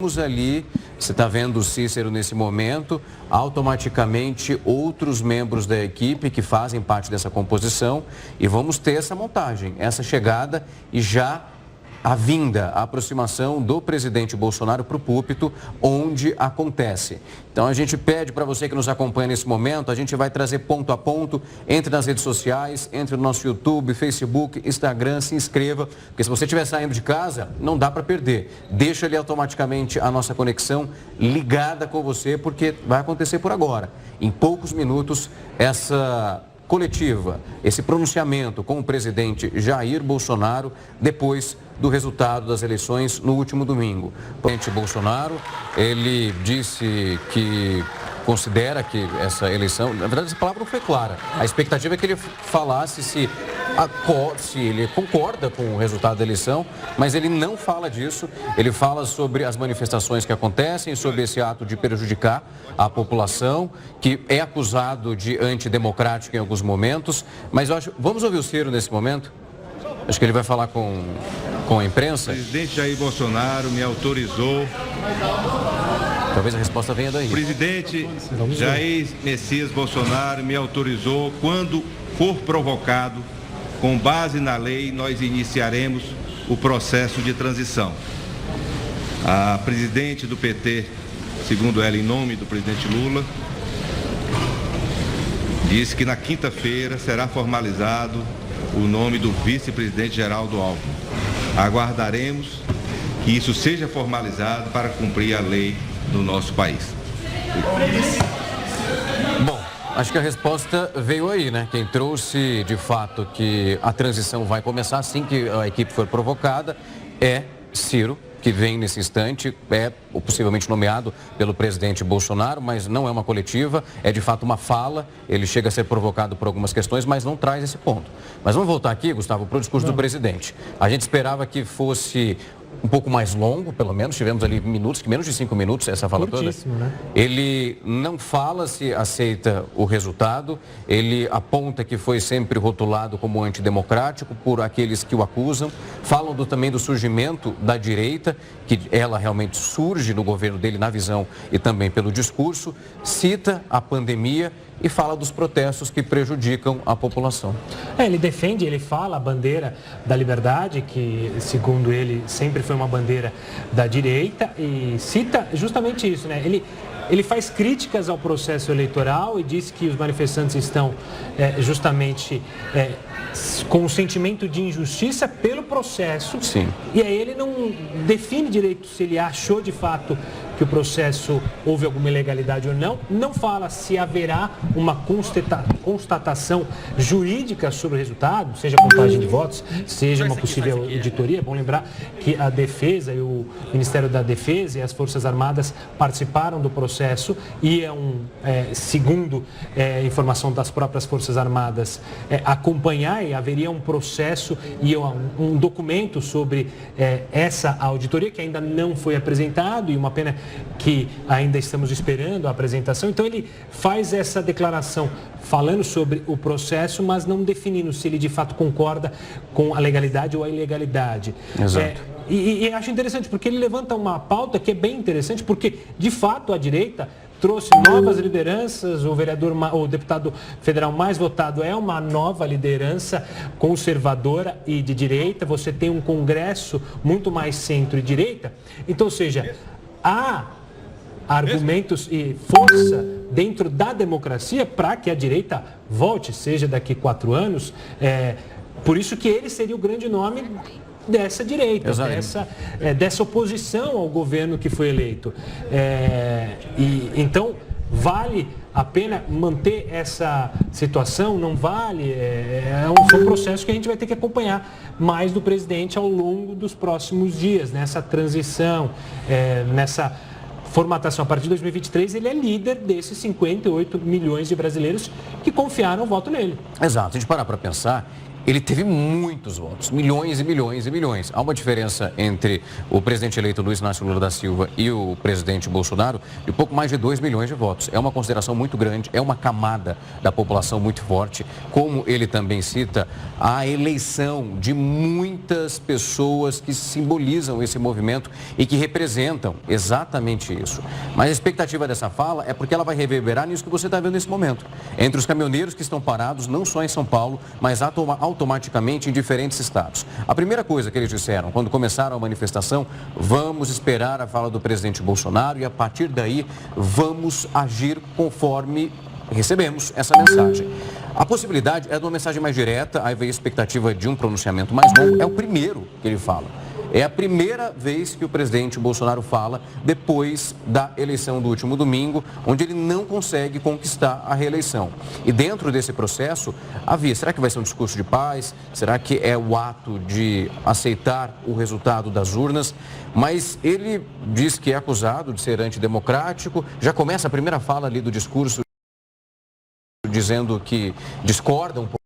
Ali, você está vendo o Cícero nesse momento, automaticamente outros membros da equipe que fazem parte dessa composição e vamos ter essa montagem, essa chegada e já a vinda, a aproximação do presidente Bolsonaro para o púlpito, onde acontece. Então a gente pede para você que nos acompanha nesse momento, a gente vai trazer ponto a ponto, entre nas redes sociais, entre no nosso YouTube, Facebook, Instagram, se inscreva, porque se você estiver saindo de casa, não dá para perder. Deixa ali automaticamente a nossa conexão ligada com você, porque vai acontecer por agora. Em poucos minutos, essa coletiva, esse pronunciamento com o presidente Jair Bolsonaro, depois do resultado das eleições no último domingo. O presidente Bolsonaro, ele disse que considera que essa eleição, na verdade essa palavra não foi clara, a expectativa é que ele falasse se ele concorda com o resultado da eleição, mas ele não fala disso, ele fala sobre as manifestações que acontecem, sobre esse ato de prejudicar a população, que é acusado de antidemocrático em alguns momentos, mas eu acho, vamos ouvir o Ciro nesse momento? Acho que ele vai falar com a imprensa. O presidente Jair Bolsonaro me autorizou. Talvez a resposta venha daí. O presidente Jair Messias Bolsonaro me autorizou, quando for provocado, com base na lei, nós iniciaremos o processo de transição. A presidente do PT, segundo ela, em nome do presidente Lula, disse que na quinta-feira será formalizado o nome do vice-presidente Geraldo Alckmin. Aguardaremos que isso seja formalizado para cumprir a lei do nosso país. Bom, acho que a resposta veio aí, né? Quem trouxe de fato que a transição vai começar assim que a equipe for provocada é Ciro, que vem nesse instante, é possivelmente nomeado pelo presidente Bolsonaro, mas não é uma coletiva, é de fato uma fala, ele chega a ser provocado por algumas questões, mas não traz esse ponto. Mas vamos voltar aqui, Gustavo, para o discurso do presidente. A gente esperava que fosse um pouco mais longo, pelo menos, tivemos ali minutos, menos de 5 minutos, essa fala toda. Né? Ele não fala se aceita o resultado, ele aponta que foi sempre rotulado como antidemocrático por aqueles que o acusam, falam também do surgimento da direita, que ela realmente surge no governo dele, na visão e também pelo discurso, cita a pandemia e fala dos protestos que prejudicam a população. Ele defende, ele fala a bandeira da liberdade, que segundo ele sempre foi uma bandeira da direita, e cita justamente isso, né? Ele faz críticas ao processo eleitoral e diz que os manifestantes estão justamente com um sentimento de injustiça pelo processo. Sim. E aí ele não define direito se ele achou de fato que o processo houve alguma ilegalidade ou não, não fala se haverá uma constatação jurídica sobre o resultado, seja contagem de votos, seja uma possível auditoria. É bom lembrar que a Defesa e o Ministério da Defesa e as Forças Armadas participaram do processo e segundo informação das próprias Forças Armadas, acompanhar, e haveria um processo e um documento sobre essa auditoria que ainda não foi apresentado, e uma pena que ainda estamos esperando a apresentação. Então ele faz essa declaração falando sobre o processo, mas não definindo se ele de fato concorda com a legalidade ou a ilegalidade. Exato. E acho interessante porque ele levanta uma pauta que é bem interessante, porque de fato a direita trouxe novas lideranças, o deputado federal mais votado é uma nova liderança conservadora e de direita, você tem um Congresso muito mais centro e direita, então, ou seja, há argumentos e força dentro da democracia para que a direita volte, seja daqui 4 anos, por isso que ele seria o grande nome dessa direita, dessa oposição ao governo que foi eleito. Então, vale a pena manter essa situação? Não vale? São processos que a gente vai ter que acompanhar mais do presidente ao longo dos próximos dias, nessa transição, nessa formatação. A partir de 2023, ele é líder desses 58 milhões de brasileiros que confiaram o voto nele. Exato. Se a gente parar para pensar, ele teve muitos votos, milhões e milhões e milhões. Há uma diferença entre o presidente eleito Luiz Inácio Lula da Silva e o presidente Bolsonaro de pouco mais de 2 milhões de votos. É uma consideração muito grande, é uma camada da população muito forte. Como ele também cita, a eleição de muitas pessoas que simbolizam esse movimento e que representam exatamente isso. Mas a expectativa dessa fala é porque ela vai reverberar nisso que você está vendo nesse momento. Entre os caminhoneiros que estão parados, não só em São Paulo, mas automaticamente em diferentes estados. A primeira coisa que eles disseram quando começaram a manifestação: vamos esperar a fala do presidente Bolsonaro e a partir daí vamos agir conforme recebemos essa mensagem. A possibilidade é de uma mensagem mais direta, aí vem a expectativa de um pronunciamento mais longo. É o primeiro que ele fala. É a primeira vez que o presidente Bolsonaro fala depois da eleição do último domingo, onde ele não consegue conquistar a reeleição. E dentro desse processo, havia, será que vai ser um discurso de paz? Será que é o ato de aceitar o resultado das urnas? Mas ele diz que é acusado de ser antidemocrático. Já começa a primeira fala ali do discurso dizendo que discorda um pouco.